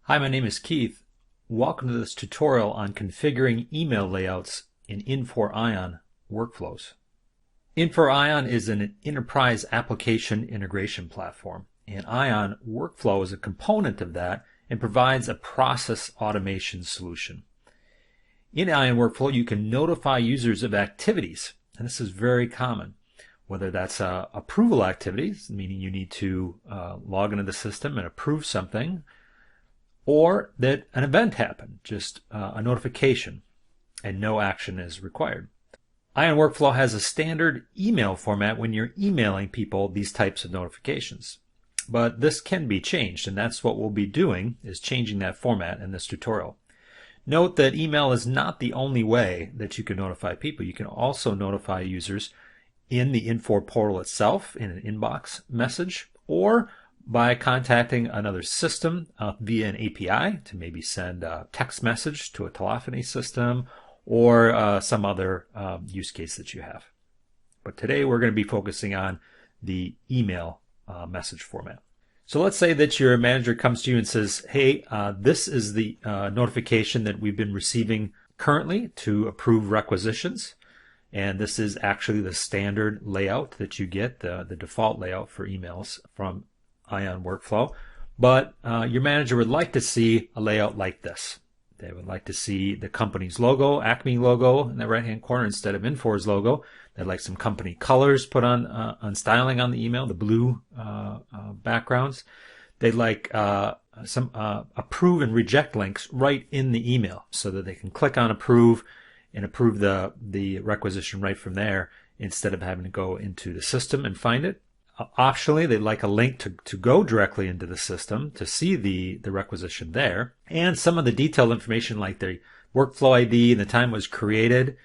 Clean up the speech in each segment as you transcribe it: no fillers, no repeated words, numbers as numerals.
Hi, my name is Keith. Welcome to this tutorial on configuring email layouts in Infor workflows. Infor is an enterprise application integration platform, and Ion Workflow is a component of that and provides a process automation solution. In Ion Workflow, you can notify users of activities, and this is very common, whether that's approval activities, meaning you need to log into the system and approve something, or that an event happened, just a notification, and no action is required. Ion Workflow has a standard email format when you're emailing people these types of notifications. But this can be changed, and that's what we'll be doing, is changing that format in this tutorial. Note that email is not the only way that you can notify people. You can also notify users in the Infor portal itself, in an inbox message, or by contacting another system via an API to maybe send a text message to a telephony system or some other use case that you have. But today we're going to be focusing on the email message format. So let's say that your manager comes to you and says, hey, this is the notification that we've been receiving currently to approve requisitions. And this is actually the standard layout that you get, the default layout for emails from Ion Workflow, but your manager would like to see a layout like this. They would like to see the company's logo, Acme logo, in the right-hand corner instead of Infor's logo. They'd like some company colors put on styling on the email, the blue backgrounds. They'd like some approve and reject links right in the email so that they can click on approve and approve the requisition right from there instead of having to go into the system and find it. Optionally, they'd like a link to go directly into the system to see the requisition there. And some of the detailed information like the workflow ID and the time it was created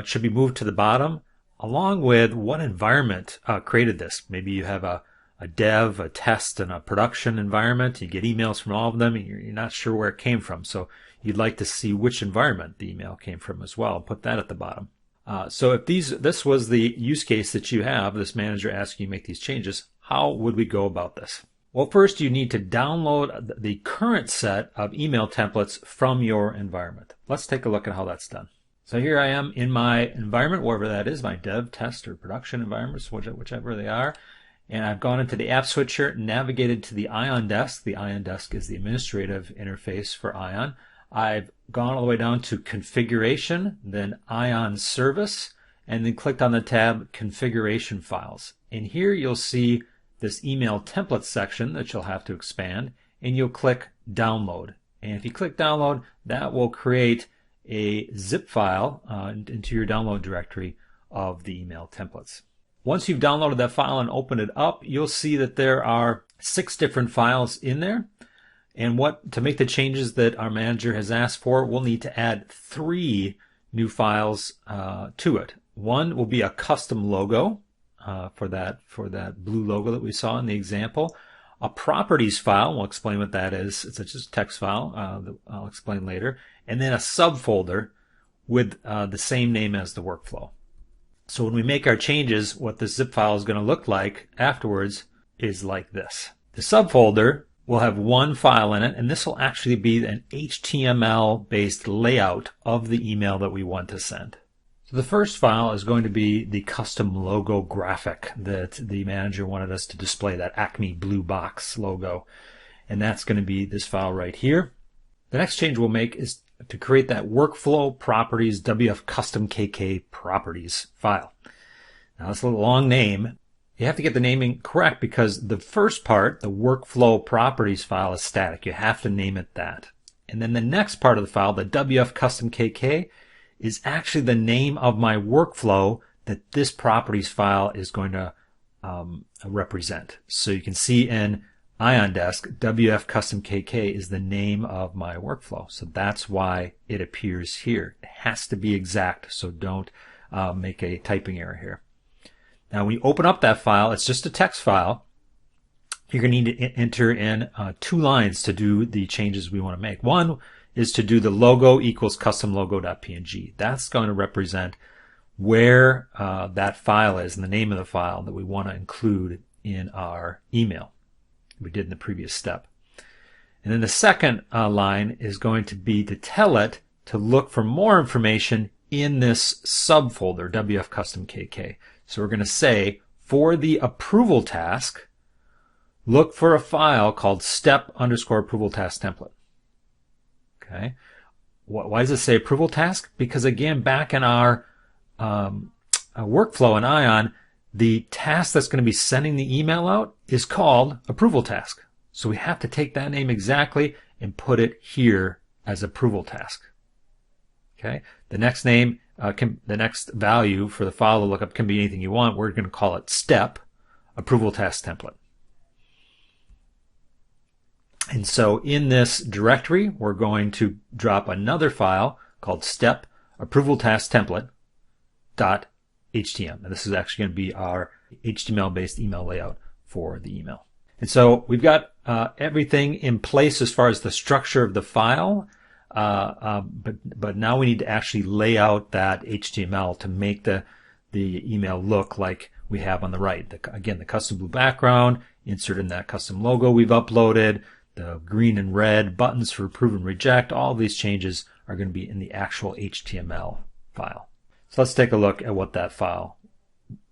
should be moved to the bottom, along with what environment created this. Maybe you have a dev, a test, and a production environment. You get emails from all of them, and you're not sure where it came from. So you'd like to see which environment the email came from as well. Put that at the bottom. So if this was the use case that you have, this manager asking you to make these changes, how would we go about this? Well, first you need to download the current set of email templates from your environment. Let's take a look at how that's done. So here I am in my environment, wherever that is, my dev, test, or production environments, whichever they are. And I've gone into the app switcher, navigated to the Ion desk. The Ion desk is the administrative interface for Ion. I've gone all the way down to configuration, then Ion service, and then clicked on the tab configuration files. And here you'll see this email template section that you'll have to expand, and you'll click download. And if you click download, that will create a zip file into your download directory of the email templates. Once you've downloaded that file and opened it up, you'll see that there are 6 different files in there. And to make the changes that our manager has asked for, we'll need to add 3 new files to it. One will be a custom logo for that blue logo that we saw in the example. A properties file, we'll explain what that is. It's just a text file that I'll explain later. And then a subfolder with the same name as the workflow. So when we make our changes, what this zip file is going to look like afterwards is like this. The subfolder will have 1 file in it, and this will actually be an HTML-based layout of the email that we want to send. So the first file is going to be the custom logo graphic that the manager wanted us to display, that Acme blue box logo. And that's going to be this file right here. The next change we'll make is to create that workflow properties WF custom KK properties file. Now it's a little long name. You have to get the naming correct because the first part, the workflow properties file, is static. You have to name it that. And then the next part of the file, the WF custom KK, is actually the name of my workflow that this properties file is going to represent. So you can see in Ion Desk, WF custom KK is the name of my workflow. So that's why it appears here. It has to be exact, so don't make a typing error here. Now, when you open up that file, it's just a text file. You're going to need to enter in 2 lines to do the changes we want to make. One is to do the logo equals custom logo.png. That's going to represent where that file is and the name of the file that we want to include in our email. We did in the previous step. And then the second line is going to be to tell it to look for more information in this subfolder, WF Custom KK. So we're going to say, for the approval task, look for a file called step_approval task template. Okay. Why does it say approval task? Because again, back in our workflow in Ion, the task that's going to be sending the email out is called approval task. So we have to take that name exactly and put it here as approval task. Okay. The next name, the next value for the file to look up can be anything you want. We're going to call it step approval task template. And so in this directory, we're going to drop another file called step approval task template .htm. And this is actually going to be our HTML-based email layout for the email. And so we've got everything in place as far as the structure of the file, but now we need to actually lay out that HTML to make the email look like we have on the right. Again, the custom blue background, insert in that custom logo we've uploaded, the green and red buttons for approve and reject. All of these changes are going to be in the actual HTML file. So let's take a look at what that file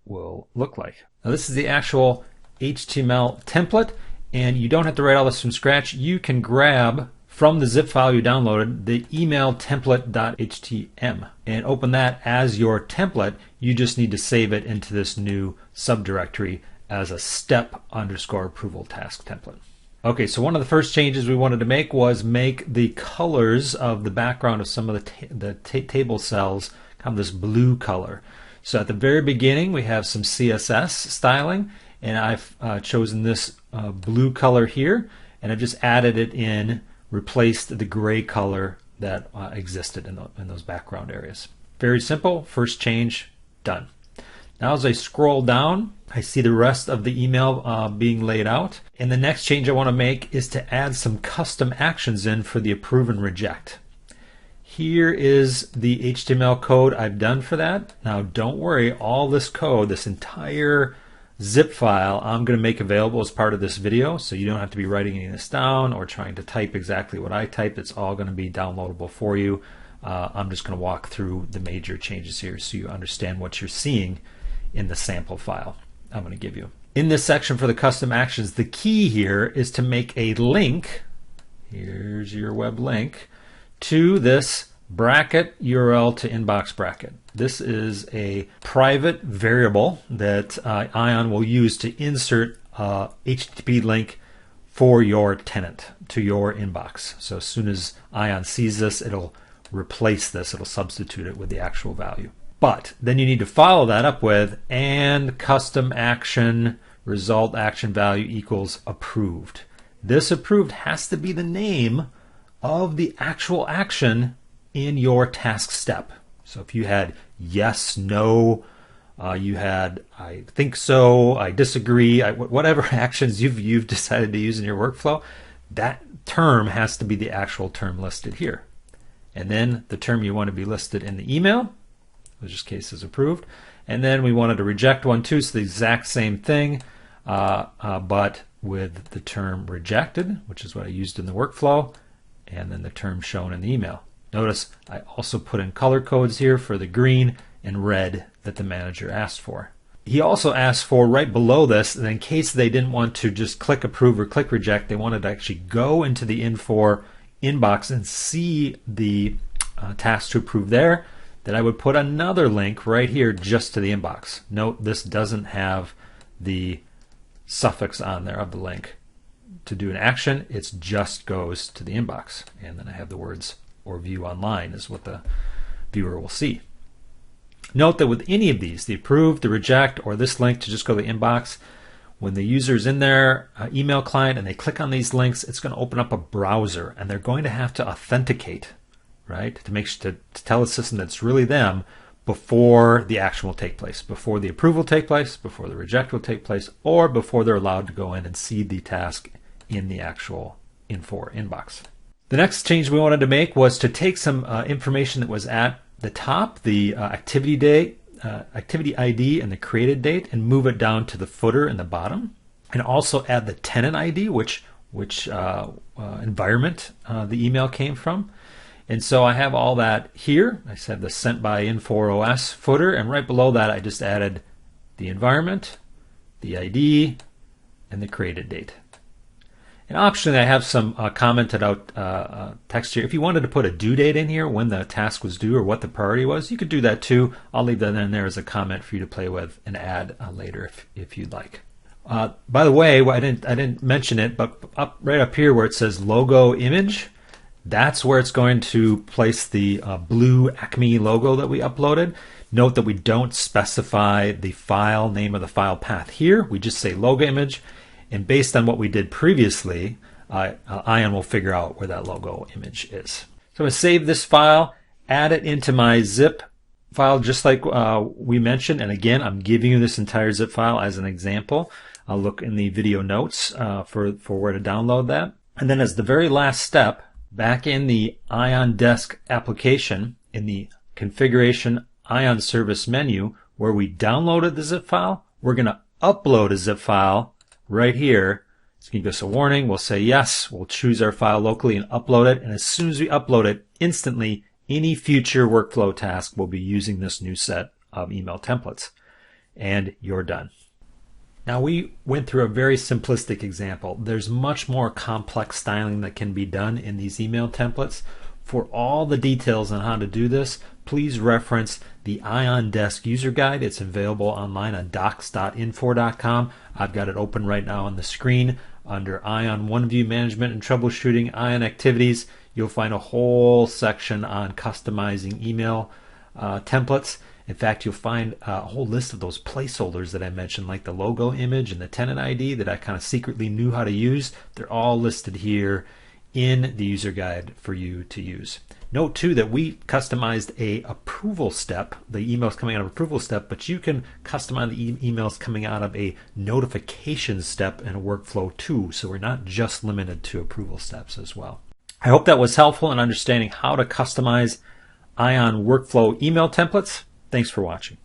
will look like. Now this is the actual HTML template, and you don't have to write all this from scratch. You can grab from the zip file you downloaded the email template.htm and open that as your template. You just need to save it into this new subdirectory as a step_approval task template. Okay, so one of the first changes we wanted to make was make the colors of the background of some of the table cells kind of this blue color. So at the very beginning we have some CSS styling, and I've chosen this blue color here, and I've just added it in, replaced the gray color that existed in those background areas. Very simple. First change done. Now as I scroll down, I see the rest of the email being laid out. And the next change I want to make is to add some custom actions in for the approve and reject. Here is the HTML code I've done for that. Now don't worry, all this code, this entire zip file, I'm going to make available as part of this video, so you don't have to be writing any of this down or trying to type exactly what I typed. It's all going to be downloadable for you. I'm just going to walk through the major changes here so you understand what you're seeing in the sample file I'm going to give you. In this section for the custom actions, the key here is to make a link, here's your web link, to this bracket URL to inbox bracket. This is a private variable that Ion will use to insert a HTTP link for your tenant to your inbox. So as soon as Ion sees this, it'll replace this, it'll substitute it with the actual value. But then you need to follow that up with and custom action result action value equals approved. This approved has to be the name of the actual action in your task step. So if you had yes, no, you had I think so, I disagree, whatever actions you've decided to use in your workflow, that term has to be the actual term listed here. And then the term you want to be listed in the email, which this case is approved. And then we wanted to reject one too, so the exact same thing, but with the term rejected, which is what I used in the workflow, and then the term shown in the email. Notice I also put in color codes here for the green and red that the manager asked for. He also asked for right below this, that in case they didn't want to just click approve or click reject, they wanted to actually go into the Infor inbox and see the task to approve there, that I would put another link right here just to the inbox. Note this doesn't have the suffix on there of the link to do an action. It just goes to the inbox. And then I have the words or view online is what the viewer will see. Note that with any of these, the approve, the reject, or this link to just go to the inbox, when the user's in their email client and they click on these links, it's going to open up a browser, and they're going to have to authenticate, right, to make sure to tell the system that it's really them before the action will take place, before the approval will take place, before the reject will take place, or before they're allowed to go in and see the task in the actual Infor inbox. The next change we wanted to make was to take some information that was at the top, the activity date, activity ID and the created date, and move it down to the footer in the bottom, and also add the tenant ID, which which environment the email came from. And so I have all that here. I said the sent by Infor OS footer, and right below that I just added the environment, the ID, and the created date. And optionally I have some commented out text here. If you wanted to put a due date in here, when the task was due or what the priority was, you could do that too. I'll leave that in there as a comment for you to play with and add later if you'd like. By the way, I didn't mention it, but right up here where it says logo image, that's where it's going to place the blue Acme logo that we uploaded. Note that we don't specify the file name or the file path here. We just say logo image, and based on what we did previously, Ion will figure out where that logo image is. So I'm going to save this file, add it into my zip file just like we mentioned, and again I'm giving you this entire zip file as an example. I'll look in the video notes for where to download that. And then as the very last step, back in the Ion Desk application, in the configuration Ion service menu, where we downloaded the zip file, we're going to upload a zip file right here. It's going to give us a warning. We'll say yes. We'll choose our file locally and upload it. And as soon as we upload it, instantly, any future workflow task will be using this new set of email templates. And you're done. Now we went through a very simplistic example. There's much more complex styling that can be done in these email templates. For all the details on how to do this, please reference the Ion Desk user guide. It's available online on docs.infor.com. I've got it open right now on the screen under Ion OneView Management and Troubleshooting Ion Activities. You'll find a whole section on customizing email templates. In fact, you'll find a whole list of those placeholders that I mentioned, like the logo image and the tenant ID that I kind of secretly knew how to use. They're all listed here in the user guide for you to use. Note too that we customized a approval step, the emails coming out of approval step, but you can customize the emails coming out of a notification step in a workflow too. So we're not just limited to approval steps as well. I hope that was helpful in understanding how to customize Ion workflow email templates. Thanks for watching.